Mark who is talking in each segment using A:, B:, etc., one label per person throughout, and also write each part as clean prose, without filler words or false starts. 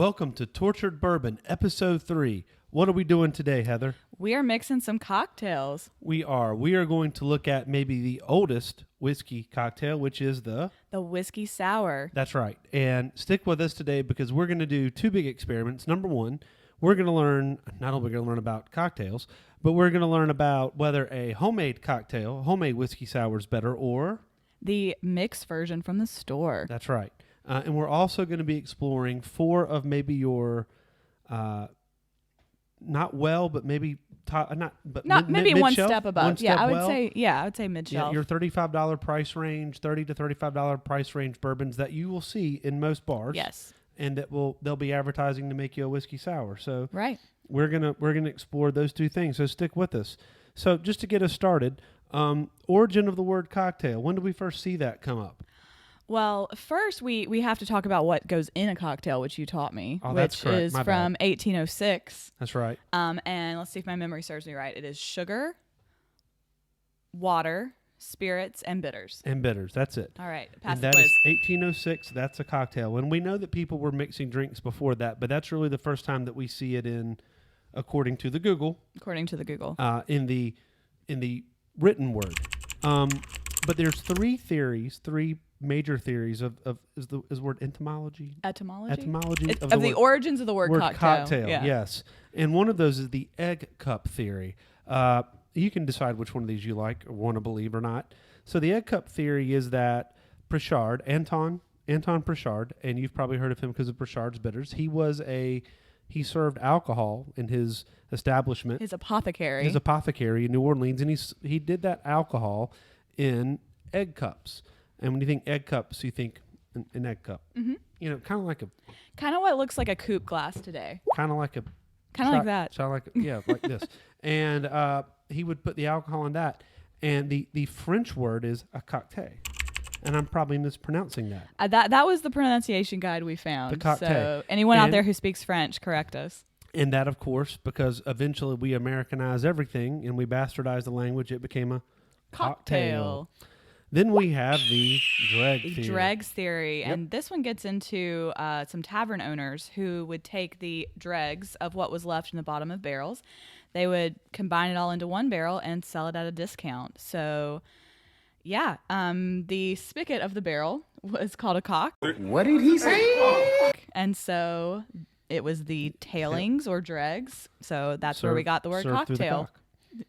A: Welcome to Tortured Bourbon, Episode 3. What are we doing today, Heather?
B: We are mixing some cocktails.
A: We are. We are going to look at maybe the oldest whiskey cocktail, which is the
B: Whiskey Sour.
A: That's right. And stick with us today because we're going to do two big experiments. Number one, we're going to learn, not only going to learn about cocktails, but we're going to learn about whether a homemade whiskey sour is better or
B: the mixed version from the store.
A: That's right. And we're also going to be exploring four of maybe your, not well, but maybe
B: maybe one
A: mid-shelf?
B: step above. I would say mid-shelf.
A: Your $35 price range, $30 to $35 price range bourbons that you will see in most bars.
B: Yes.
A: And that they'll be advertising to make you a whiskey sour. So
B: right.
A: We're gonna explore those two things. So stick with us. So just to get us started, origin of the word cocktail. When did we first see that come up?
B: Well, first we have to talk about what goes in a cocktail, which you taught me,
A: which
B: is from 1806.
A: That's right.
B: And let's see if my memory serves me right. It is sugar, water, spirits, and bitters.
A: That's it.
B: All right. Pass
A: and
B: the
A: that
B: quiz.
A: is 1806. That's a cocktail. And we know that people were mixing drinks before that, but that's really the first time that we see it according to the Google.
B: According to the Google.
A: In the written word. But there's three major theories of the word etymology? Etymology
B: of the origins of the word
A: cocktail.
B: Yeah.
A: Yes. And one of those is the egg cup theory. You can decide which one of these you like or want to believe or not. So the egg cup theory is that Prichard, Anton Prichard, and you've probably heard of him because of Prichard's Bitters. He served alcohol in his establishment.
B: His apothecary
A: in New Orleans, and he did that alcohol in egg cups. And when you think egg cups, you think an egg cup.
B: Mm-hmm.
A: You know, kind of
B: what looks like a coupe glass today.
A: Kind of like that. Like this. And he would put the alcohol in that. And the French word is a cocktail. And I'm probably mispronouncing that.
B: That was the pronunciation guide we found.
A: The cocktail.
B: So anyone out there who speaks French, correct us.
A: And that, of course, because eventually we Americanize everything and we bastardize the language, it became a cocktail. Then we have the
B: Dregs Theory.
A: Yep.
B: And this one gets into some tavern owners who would take the dregs of what was left in the bottom of barrels. They would combine it all into one barrel and sell it at a discount. So, yeah, the spigot of the barrel was called a cock.
C: What did he say?
B: And so it was the tailings or dregs. So that's where we got the word cocktail.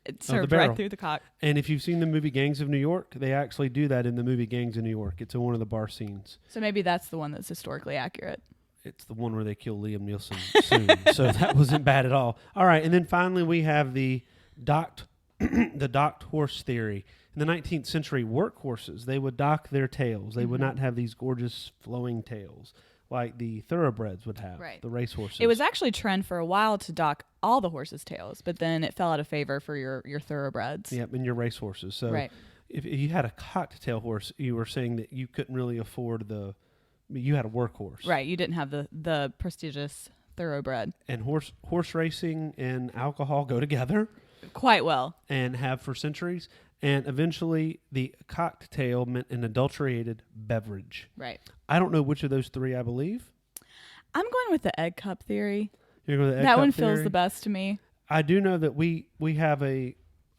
B: It served right through the cock.
A: And if you've seen the movie Gangs of New York, they actually do that in the movie Gangs of New York. It's in one of the bar scenes.
B: So maybe that's the one that's historically accurate.
A: It's the one where they kill Liam Neeson soon. So that wasn't bad at all. All right, and then finally we have the docked horse theory. In the 19th century, workhorses, they would dock their tails. They would not have these gorgeous flowing tails like the thoroughbreds would have, the racehorses.
B: It was actually a trend for a while to dock all the horses' tails, but then it fell out of favor for your thoroughbreds.
A: Yep, and your racehorses. So if you had a cocktail horse, you were saying that you couldn't really afford you had a workhorse.
B: Right, you didn't have the prestigious thoroughbred.
A: And horse racing and alcohol go together.
B: Quite well.
A: And have for centuries. And eventually, the cocktail meant an adulterated beverage.
B: Right.
A: I don't know which of those three I believe.
B: I'm going with the egg cup theory.
A: You're going with the egg
B: cup
A: cup
B: theory? Feels the best to me.
A: I do know that we have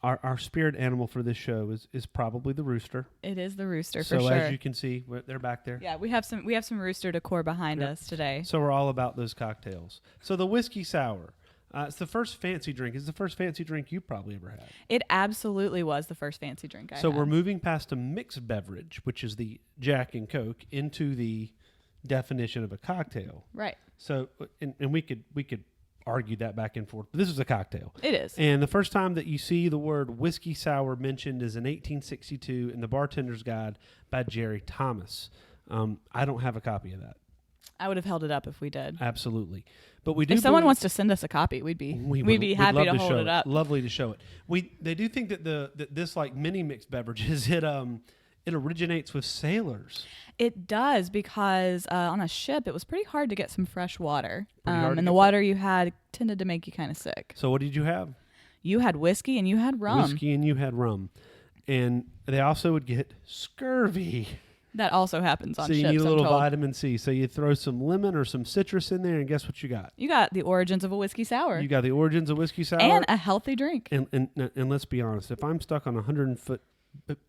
A: our spirit animal for this show is probably the rooster.
B: It is the rooster for sure.
A: So as you can see, they're back there.
B: Yeah, we have some rooster decor behind us today.
A: So we're all about those cocktails. So the whiskey sour. It's the first fancy drink. It's the first fancy drink you probably ever had.
B: It absolutely was the first fancy drink I had.
A: So we're moving past a mixed beverage, which is the Jack and Coke, into the definition of a cocktail.
B: Right.
A: So, and we could argue that back and forth. But this is a cocktail.
B: It is.
A: And the first time that you see the word whiskey sour mentioned is in 1862 in the Bartender's Guide by Jerry Thomas. I don't have a copy of that.
B: I would have held it up if we did.
A: Absolutely. But we do.
B: If someone wants to send us a copy, we'd be happy to hold it up.
A: Lovely to show it. They do think that this like mini mixed beverages it originates with sailors.
B: It does because on a ship it was pretty hard to get some fresh water, and the water you had tended to make you kind of sick.
A: So what did you have?
B: You had whiskey and you had rum.
A: And they also would get scurvy.
B: That also happens on
A: So you
B: ships,
A: need a
B: I'm
A: little
B: told.
A: vitamin C. So you throw some lemon or some citrus in there, and guess what you got?
B: You got the origins of a whiskey sour.
A: You got the origins of whiskey sour.
B: And a healthy drink.
A: And let's be honest, if I'm stuck on a 100-foot,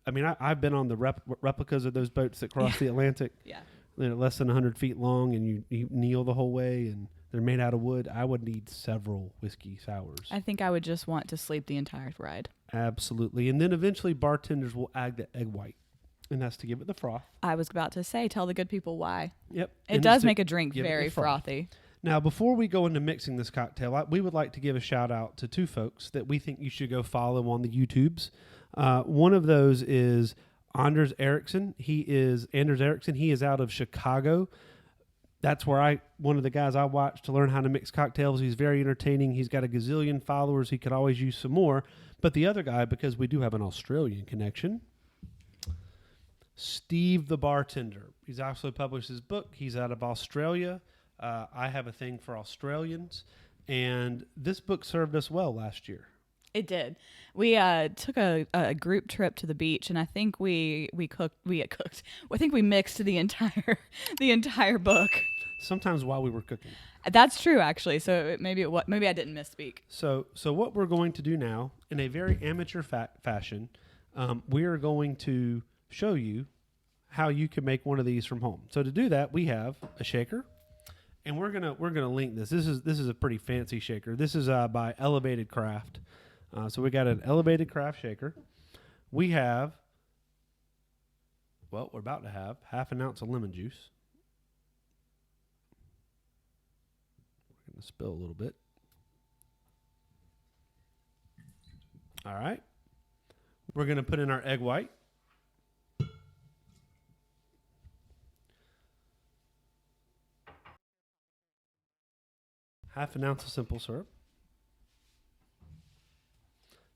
A: I mean, I've been on the replicas of those boats that cross the Atlantic.
B: Yeah.
A: They're less than 100 feet long, and you kneel the whole way, and they're made out of wood. I would need several whiskey sours.
B: I think I would just want to sleep the entire ride.
A: Absolutely. And then eventually bartenders will add the egg white, and that's to give it the froth.
B: I was about to say, tell the good people why.
A: Yep.
B: It
A: And
B: does
A: it's to
B: make a drink
A: give it the
B: very
A: froth.
B: frothy.
A: Now, before we go into mixing this cocktail, we would like to give a shout out to two folks that we think you should go follow on the YouTubes. One of those is Anders Ericsson. He is out of Chicago. That's where one of the guys I watch to learn how to mix cocktails. He's very entertaining. He's got a gazillion followers. He could always use some more. But the other guy, because we do have an Australian connection, Steve the Bartender. He's also published his book. He's out of Australia. I have a thing for Australians. And this book served us well last year.
B: It did. We took a group trip to the beach, and I think we cooked. I think we mixed the entire book.
A: Sometimes while we were cooking.
B: That's true, actually. So maybe I didn't misspeak.
A: So what we're going to do now, in a very amateur fashion, we are going to show you how you can make one of these from home. So to do that, we have a shaker, and we're gonna link this. This is a pretty fancy shaker. This is by Elevated Craft. So we got an Elevated Craft shaker. We have, we're about to have half an ounce of lemon juice. We're going to spill a little bit. All right. We're going to put in our egg white. Half an ounce of simple syrup.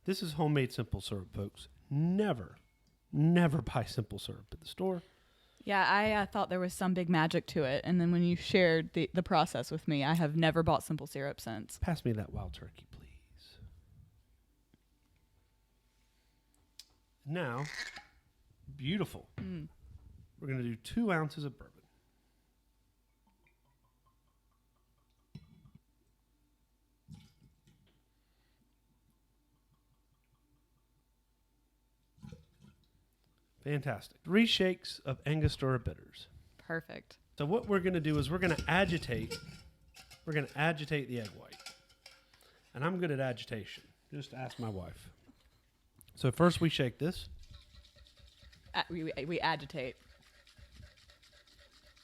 A: This is homemade simple syrup, folks. Never buy simple syrup at the store.
B: Yeah, I thought there was some big magic to it, and then when you shared the process with me, I have never bought simple syrup since.
A: Pass me that wild turkey, please. Now, beautiful. We're going to do 2 ounces of bourbon. Fantastic. 3 shakes of Angostura bitters.
B: Perfect.
A: So what we're going to do is we're going to agitate. We're going to agitate the egg white. And I'm good at agitation. Just ask my wife. So first we shake this.
B: We agitate.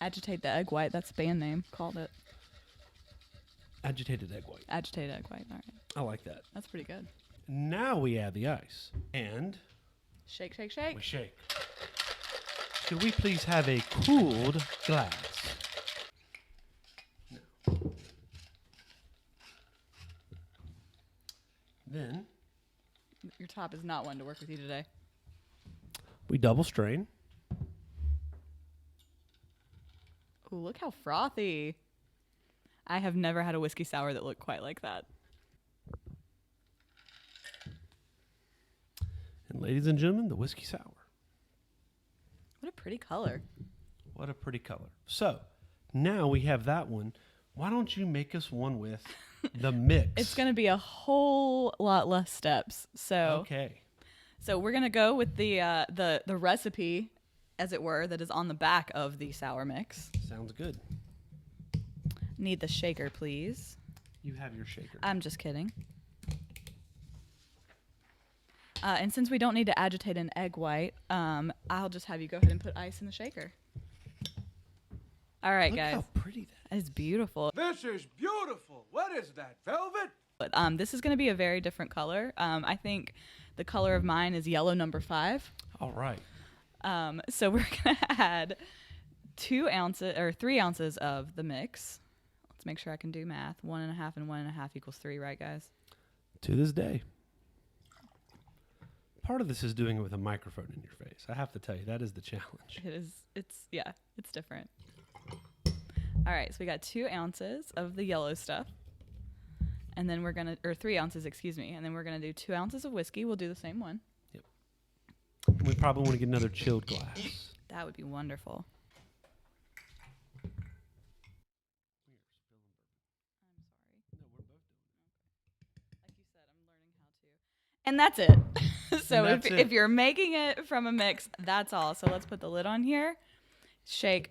B: Agitate the egg white. That's the band name. Called it.
A: Agitated egg white.
B: Agitated egg white. All right.
A: I like that.
B: That's pretty good.
A: Now we add the ice. And
B: Shake, shake, shake.
A: we shake. Could we please have a cooled glass? No. Then
B: Your top is not one to work with you today.
A: we double strain.
B: Ooh, look how frothy. I have never had a whiskey sour that looked quite like that.
A: And ladies and gentlemen, the whiskey sour.
B: What a pretty color.
A: What a pretty color. So now we have that one. Why don't you make us one with the mix?
B: It's going to be a whole lot less steps. So
A: Okay.
B: So we're going to go with the recipe, as it were, that is on the back of the sour mix.
A: Sounds good.
B: Need the shaker, please.
A: You have your shaker.
B: I'm just kidding. And since we don't need to agitate an egg white, I'll just have you go ahead and put ice in the shaker. All right,
A: Look
B: guys.
A: how pretty that
B: It's beautiful.
C: This is beautiful. What is that, velvet?
B: But, this is going to be a very different color. I think the color of mine is yellow number 5.
A: All right.
B: So we're going to add 3 ounces of the mix. Let's make sure I can do math. 1.5 and 1.5 equals 3, right, guys?
A: To this day. Part of this is doing it with a microphone in your face. I have to tell you, that is the challenge.
B: It is. It's different. All right, so we got 2 ounces of the yellow stuff. And then 3 ounces, excuse me. And then we're going to do 2 ounces of whiskey. We'll do the same one.
A: We probably want to get another chilled glass.
B: That would be wonderful. And that's it. So if you're making it from a mix, that's all. So let's put the lid on here. Shake.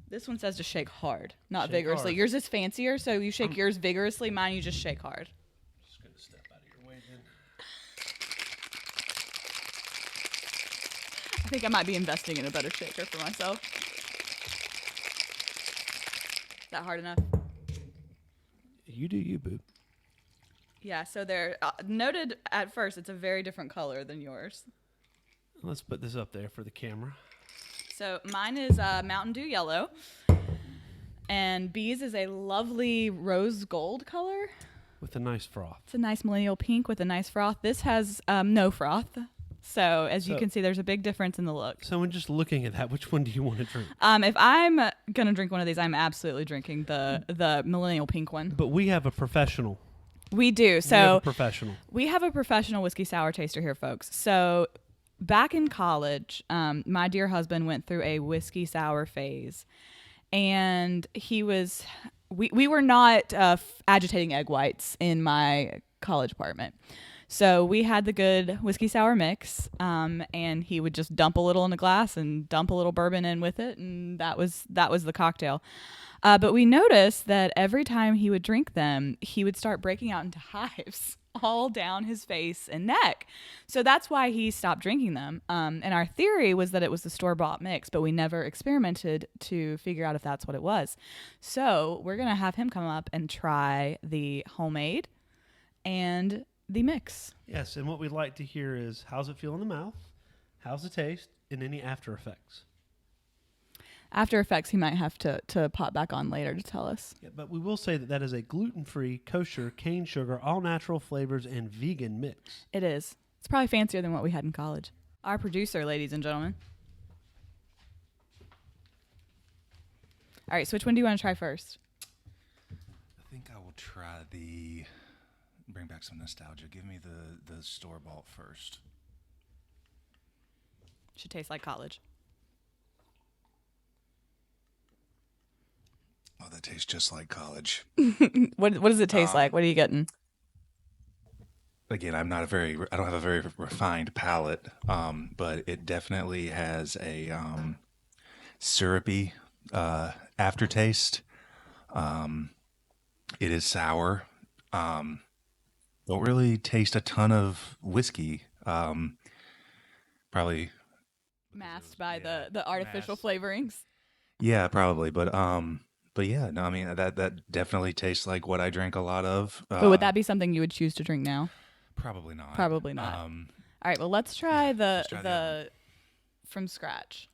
B: This one says to shake hard, not vigorously.
A: Hard.
B: Yours is fancier, so you shake yours vigorously. Mine, you just shake hard.
A: Just going to step out of your way then.
B: I think I might be investing in a better shaker for myself. Is that hard enough?
A: You do you, boo.
B: Yeah, so they're noted at first, it's a very different color than yours.
A: Let's put this up there for the camera.
B: So mine is Mountain Dew yellow, and B's is a lovely rose gold color.
A: With a nice froth.
B: It's a nice millennial pink with a nice froth. This has no froth. So as you can see, there's a big difference in the look.
A: So when just looking at that, which one do you want to drink?
B: If I'm going to drink one of these, I'm absolutely drinking the millennial pink one.
A: But we have a professional.
B: We do. So
A: we have a professional
B: whiskey sour taster here, folks. So back in college, my dear husband went through a whiskey sour phase, and we were not agitating egg whites in my college apartment. So we had the good whiskey sour mix, and he would just dump a little in a glass and dump a little bourbon in with it, and that was the cocktail. But we noticed that every time he would drink them, he would start breaking out into hives all down his face and neck. So that's why he stopped drinking them. And our theory was that it was the store-bought mix, but we never experimented to figure out if that's what it was. So we're going to have him come up and try the homemade and the mix.
A: Yes, and what we'd like to hear is how's it feel in the mouth, how's it taste, and any after effects.
B: After effects, he might have to pop back on later to tell us.
A: Yeah, but we will say that is a gluten-free, kosher, cane sugar, all-natural flavors, and vegan mix.
B: It is. It's probably fancier than what we had in college. Our producer, ladies and gentlemen. All right, so which one do you want to try first?
D: I think I will try bring back some nostalgia. Give me the store-bought first.
B: Should taste like college.
D: Oh, that tastes just like college.
B: What does it taste like? What are you getting?
D: Again, I don't have a very refined palate, but it definitely has a syrupy aftertaste. It is sour. Don't really taste a ton of whiskey. Probably
B: masked by the artificial flavorings.
D: Yeah, probably, but yeah, no, I mean that definitely tastes like what I drink a lot of.
B: But would that be something you would choose to drink now?
D: Probably not.
B: Probably not. All right, well, let's try the from scratch.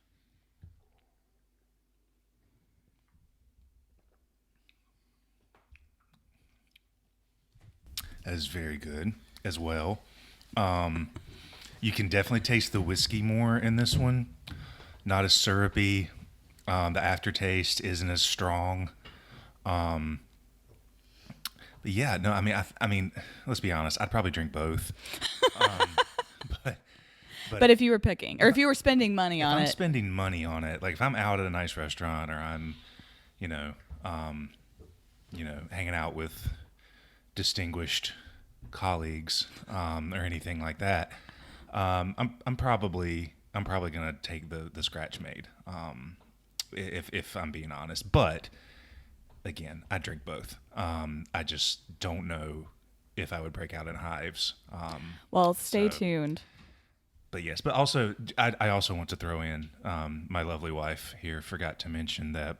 D: That is very good as well. You can definitely taste the whiskey more in this one. Not as syrupy. The aftertaste isn't as strong. But yeah, no, I mean, let's be honest. I'd probably drink both.
B: But if you were picking, or if you were spending money on it,
D: I'm spending money on it. Like if I'm out at a nice restaurant, or I'm, hanging out with distinguished colleagues, or anything like that, I'm probably gonna take the scratch made. If I'm being honest, but again, I drink both. I just don't know if I would break out in hives.
B: Well, stay tuned.
D: But yes, but also I also want to throw in my lovely wife here forgot to mention that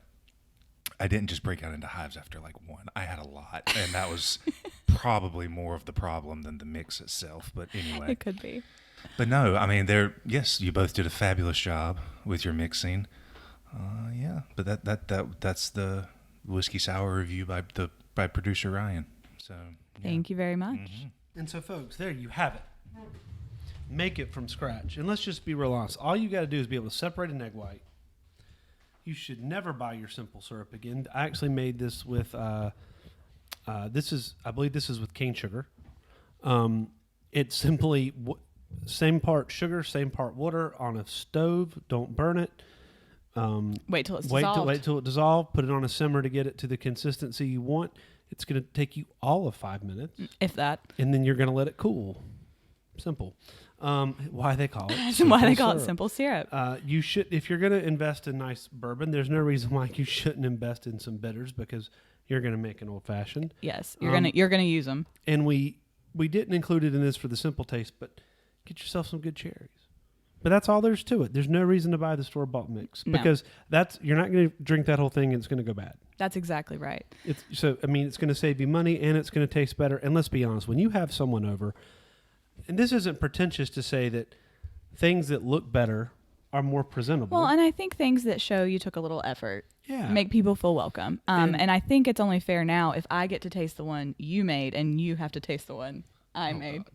D: I didn't just break out into hives after like one. I had a lot, and that was probably more of the problem than the mix itself. But anyway,
B: it could be.
D: But no, I mean, yes, you both did a fabulous job with your mixing. Yeah, but that's the whiskey sour review by producer Ryan. So yeah.
B: Thank you very much.
D: Mm-hmm.
A: And so, folks, there you have it. Make it from scratch. And let's just be real honest. All you got to do is be able to separate an egg white. You should never buy your simple syrup again. I actually made this with, I believe this is with cane sugar. It simply, same part sugar, same part water on a stove. Don't burn it.
B: Wait till it's
A: Wait
B: dissolved.
A: till it dissolves. Put it on a simmer to get it to the consistency you want. It's going to take you all of 5 minutes,
B: If that.
A: and then you're going to let it cool. Simple. Why they call it?
B: Why they call
A: syrup.
B: it simple syrup.
A: You should, if you're going to invest in nice bourbon, there's no reason why you shouldn't invest in some bitters because you're going to make an old fashioned.
B: Yes, you're gonna use them.
A: And we didn't include it in this for the simple taste, but get yourself some good cherries. But that's all there's to it. There's no reason to buy the store bought mix because you're not going to drink that whole thing and it's going to go bad.
B: That's exactly right.
A: It's going to save you money and it's going to taste better. And let's be honest, when you have someone over, and this isn't pretentious to say that things that look better are more presentable.
B: Well, and I think things that show you took a little effort make people feel welcome. And I think it's only fair now if I get to taste the one you made and you have to taste the one I made. God.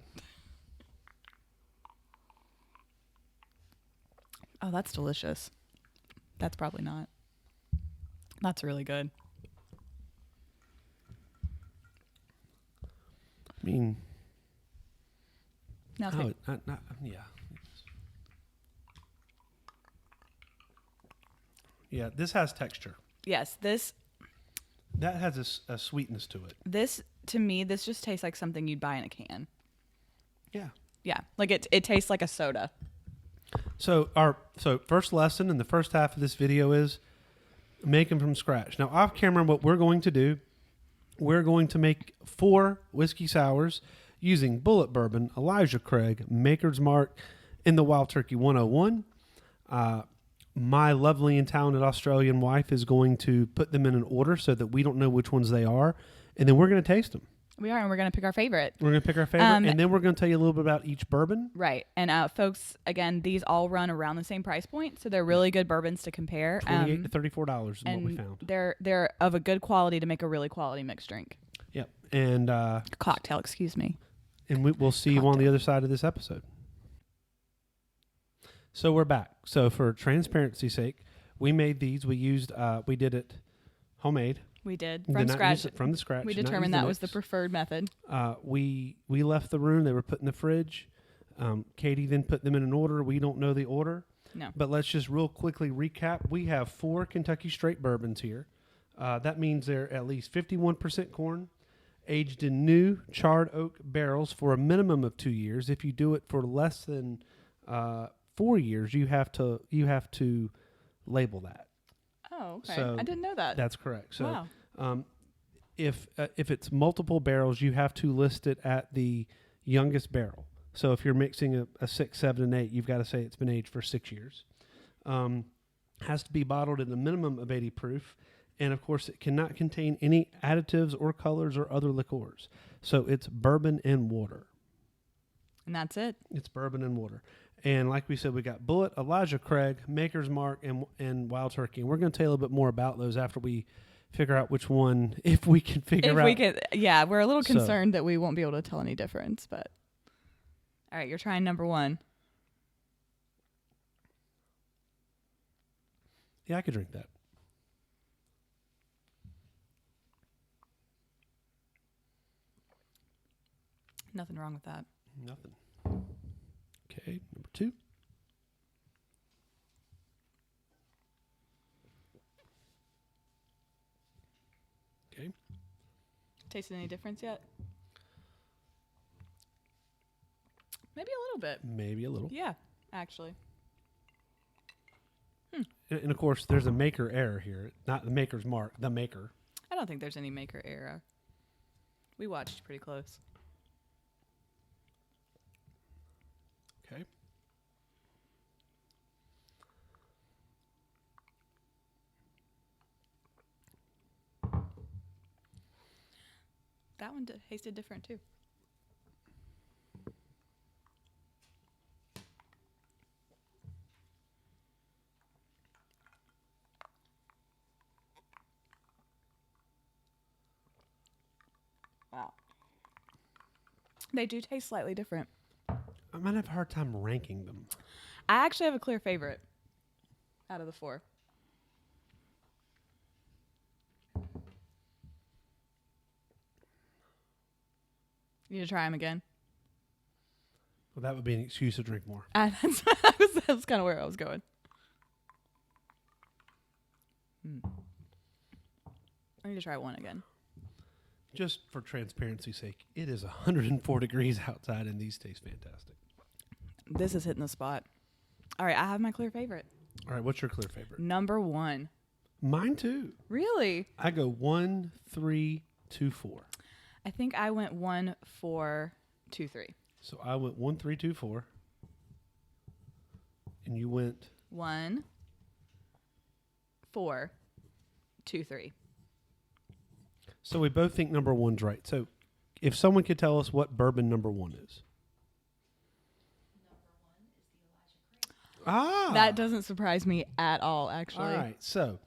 B: Oh, that's delicious. That's probably not. That's really good.
A: I mean,
B: Now
A: yeah. Yeah, this has texture.
B: Yes,
A: That has a sweetness to it.
B: this to me, this just tastes like something you'd buy in a can.
A: Yeah.
B: Yeah, like it tastes like a soda.
A: So first lesson in the first half of this video is make them from scratch. Now off camera, what we're going to do, we're going to make 4 whiskey sours using Bulleit bourbon, Elijah Craig, Maker's Mark, and the Wild Turkey 101. My lovely and talented Australian wife is going to put them in an order so that we don't know which ones they are, and then we're going to taste them.
B: We are, and we're going to pick our favorite.
A: We're going to pick our favorite, and then we're going to tell you a little bit about each bourbon.
B: Right. And folks, again, these all run around the same price point, so they're really good bourbons to compare.
A: $28 to $34 is what we found.
B: They're of a good quality to make a really quality mixed drink.
A: Yep. And
B: Cocktail, excuse me.
A: And we'll see you on the other side of this episode. So we're back. So for transparency's sake, we made these. We did it homemade.
B: We did
A: Did
B: from
A: not
B: scratch.
A: use it from the scratch.
B: We
A: Did not
B: determined
A: use
B: that was the
A: mix.
B: preferred method.
A: We left the room. They were put in the fridge. Katie then put them in an order. We don't know the order.
B: No.
A: But let's just real quickly recap. We have 4 Kentucky straight bourbons here. That means they're at least 51% corn, aged in new charred oak barrels for a minimum of 2 years. If you do it for less than 4 years, you have to label that.
B: Oh, okay.
A: So
B: I didn't know that.
A: That's correct. So
B: Wow.
A: if it's multiple barrels, you have to list it at the youngest barrel. So if you're mixing a 6, 7, and 8, you've got to say it's been aged for 6 years. Has to be bottled at a minimum of 80 proof. And of course, it cannot contain any additives or colors or other liqueurs. So it's bourbon and water.
B: And that's it.
A: It's bourbon and water. And like we said, we got Bulleit, Elijah Craig, Maker's Mark, and Wild Turkey. And we're going to tell you a little bit more about those after we figure out which one, if we can figure out.
B: Yeah, we're a little concerned that we won't be able to tell any difference. But all right, you're trying number 1.
A: Yeah, I could drink that.
B: Nothing wrong with that.
A: Nothing. Okay, number 2. Okay.
B: Tasted any difference yet? Maybe a little bit.
A: Maybe a little.
B: Yeah, actually.
A: And of course, there's a maker error here. Not the Maker's Mark, the maker.
B: I don't think there's any maker error. We watched pretty close.
A: Okay.
B: That one tasted different too. Wow. They do taste slightly different.
A: I might have a hard time ranking them.
B: I actually have a clear favorite out of the 4. You need to try them again?
A: Well, that would be an excuse to drink more.
B: That's kind of where I was going. I need to try one again.
A: Just for transparency's sake, it is 104 degrees outside, and these taste fantastic.
B: This is hitting the spot. All right, I have my clear favorite.
A: All right, what's your clear favorite?
B: Number 1.
A: Mine too.
B: Really?
A: I go 1, 3, 2, 4.
B: I think I went 1, 4, 2, 3.
A: So I went 1, 3, 2, 4. And you went
B: 1, 4, 2, 3.
A: So we both think number 1's right. So if someone could tell us what bourbon number 1 is. Ah.
B: That doesn't surprise me at all, actually.
A: All right. So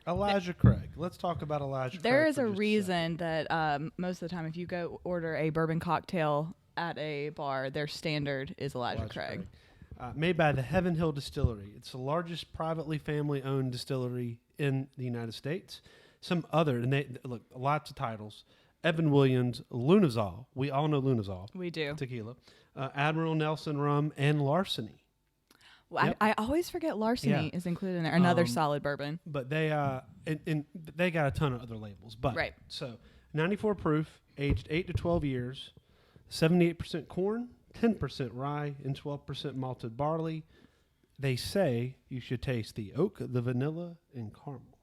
A: Elijah Craig. Let's talk about Elijah
B: There
A: Craig.
B: is a reason that most of the time if you go order a bourbon cocktail at a bar, their standard is Elijah Craig.
A: Made by the Heaven Hill Distillery. It's the largest privately family-owned distillery in the United States. Some other, and they look, lots of titles. Evan Williams, Lunazol. We all know Lunazol.
B: We do.
A: Tequila. Admiral Nelson Rum, and Larceny.
B: Well,
A: Yep.
B: I always forget Larceny
A: Yeah.
B: is included in there. Another solid bourbon.
A: But they and they got a ton of other labels. But
B: Right.
A: So 94 proof, aged 8 to 12 years, 78% corn, 10% rye, and 12% malted barley. They say you should taste the oak, the vanilla, and caramel.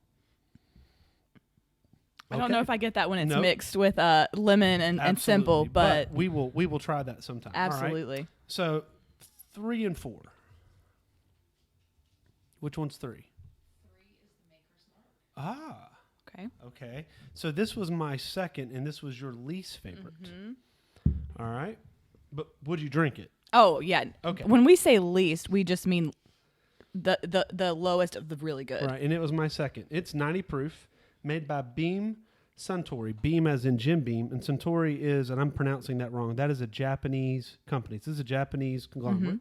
B: I don't know
A: Okay.
B: if I get that when it's
A: Nope.
B: mixed with lemon and simple,
A: Absolutely.
B: but
A: we will try that sometime. All right?
B: absolutely.
A: So 3 and 4. Which one's 3? 3 is the maker's mark. Ah.
B: Okay.
A: Okay. So this was my second, and this was your least favorite. All right. But would you drink it?
B: Oh, yeah.
A: Okay.
B: When we say least, we just mean the lowest of the really good.
A: Right. And it was my second. It's 90 proof, made by Beam Suntory. Beam as in Jim Beam. And Suntory is, and I'm pronouncing that wrong, that is a Japanese company. This is a Japanese conglomerate.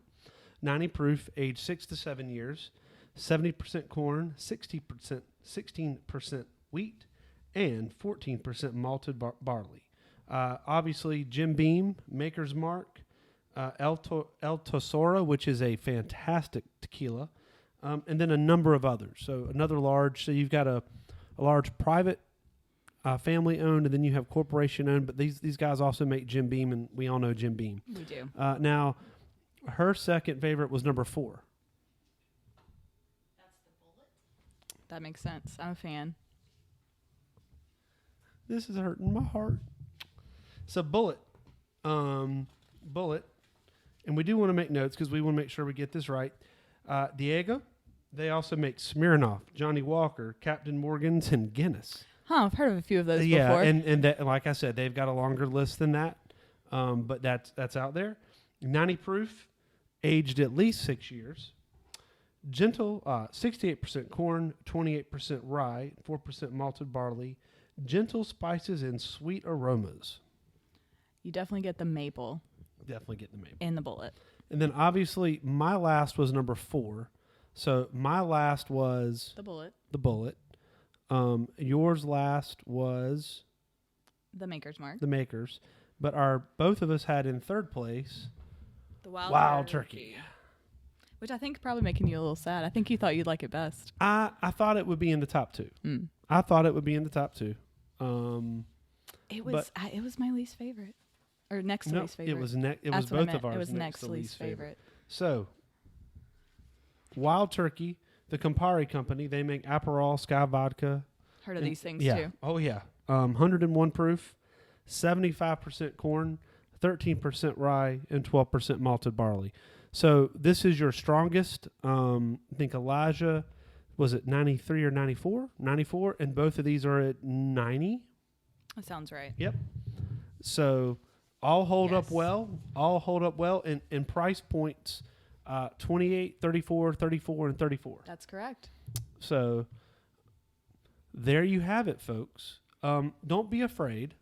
A: 90 proof, aged 6 to 7 years. 70% corn, 16% wheat, and 14% malted barley. Obviously, Jim Beam, Maker's Mark, El Tesoro, which is a fantastic tequila, and then a number of others. So another large, so you've got a large private family-owned, and then you have corporation-owned, but these guys also make Jim Beam, and we all know Jim Beam.
B: We do.
A: Now, her second favorite was number 4.
B: That makes sense. I'm a fan.
A: This is hurting my heart. So Bulleit, and we do want to make notes because we want to make sure we get this right. Diego, they also make Smirnoff, Johnny Walker, Captain Morgan's, and Guinness.
B: Huh, I've heard of a few of those
A: Yeah,
B: before.
A: and that, like I said, they've got a longer list than that, but that's out there. 90 proof, aged at least 6 years. Gentle, 68% corn, 28% rye, 4% malted barley. Gentle spices and sweet aromas.
B: You definitely get the maple
A: Definitely get the maple.
B: in the Bulleit.
A: And then obviously my last was number 4. So my last was
B: The Bulleit.
A: the Bulleit. Yours last was
B: The Maker's Mark.
A: the Makers. But both of us had in third place
B: The
A: Wild Turkey.
B: Which I think probably making you a little sad. I think you thought you'd like it best.
A: I thought it would be in the top 2.
B: Mm.
A: I thought it would be in the top 2.
B: It was it was my least favorite. Or next to
A: No,
B: least favorite.
A: it was it
B: That's
A: was
B: what I
A: both
B: meant.
A: of ours.
B: It was
A: next
B: next
A: to
B: least favorite.
A: So, Wild Turkey, the Campari company, they make Aperol, Sky Vodka.
B: Heard of
A: and-
B: these things
A: yeah.
B: too.
A: Oh yeah. 101 proof, 75% corn, 13% rye, and 12% malted barley. So this is your strongest. I think Elijah was it 93 or 94? 94, and both of these are at 90.
B: That sounds right.
A: Yep. So all hold up
B: Yes.
A: well. All hold up well. And price points 28, 34, 34, and 34.
B: That's correct.
A: So there you have it, folks. Don't be afraid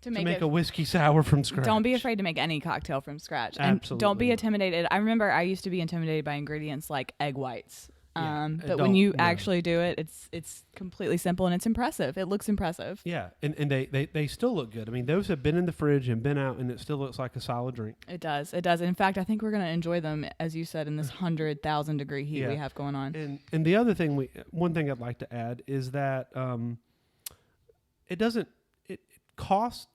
B: To
A: to
B: make,
A: make
B: it,
A: a whiskey sour from scratch.
B: don't be afraid to make any cocktail from scratch. And don't
A: Absolutely
B: be
A: not.
B: intimidated. I remember I used to be intimidated by ingredients like egg whites. But when you actually do it, it's completely simple and it's impressive. It looks impressive.
A: Yeah, and they still look good. I mean, those have been in the fridge and been out, and it still looks like a solid drink.
B: It does. In fact, I think we're going to enjoy them, as you said, in this 100,000 degree heat we have going on.
A: And the other thing, one thing I'd like to add is that it costs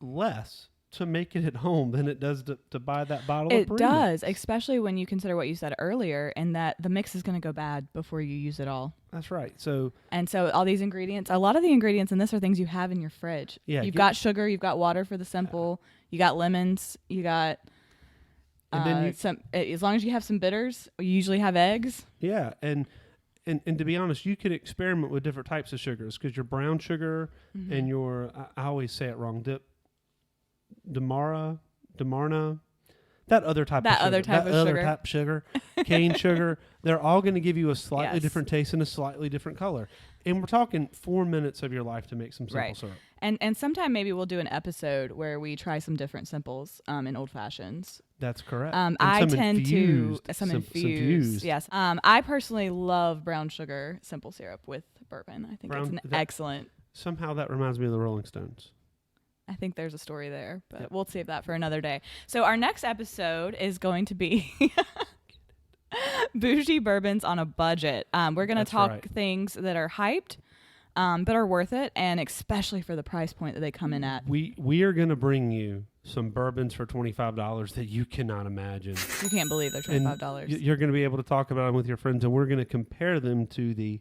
A: less to make it at home than it does to buy that bottle of Premixed.
B: It does, especially when you consider what you said earlier, and that the mix is going to go bad before you use it all.
A: That's right. So
B: all these ingredients, a lot of the ingredients in this are things you have in your fridge.
A: Yeah,
B: you've got sugar, you've got water for the simple, you got lemons, you got some. As long as you have some bitters, you usually have eggs.
A: Yeah, and to be honest, you could experiment with different types of sugars because your brown sugar and your I always say it wrong. Demarna, that other type of sugar, cane sugar, they're all going to give you a slightly different taste and a slightly different color. And we're talking 4 minutes of your life to make some simple syrup.
B: And sometime maybe we'll do an episode where we try some different simples in old fashions.
A: That's correct.
B: I tend to
A: some
B: infused. Yes. I personally love brown sugar simple syrup with bourbon. I think it's excellent.
A: Somehow that reminds me of the Rolling Stones.
B: I think there's a story there, but we'll save that for another day. So our next episode is going to be bougie bourbons on a budget. We're going to talk things that are hyped, but are worth it, and especially for the price point that they come in at.
A: We are going to bring you some bourbons for $25 that you cannot imagine.
B: You can't believe they're $25.
A: You're going to be able to talk about them with your friends, and we're going to compare them to the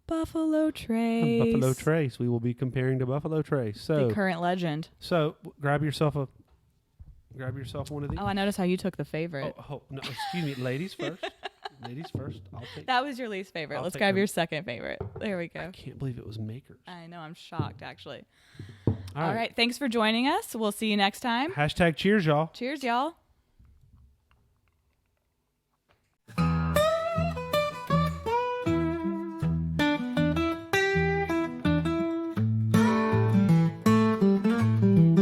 B: Buffalo Trace.
A: Buffalo Trace. We will be comparing to Buffalo Trace. So
B: the current legend.
A: So grab yourself one of these.
B: Oh, I noticed how you took the favorite.
A: No, excuse me. Ladies first. Ladies first.
B: That was your least favorite. Let's grab your second favorite. There we go.
A: I can't believe it was Makers.
B: I know. I'm shocked, actually.
A: All right.
B: Thanks for joining us. We'll see you next time.
A: #cheers, y'all.
B: Cheers, y'all.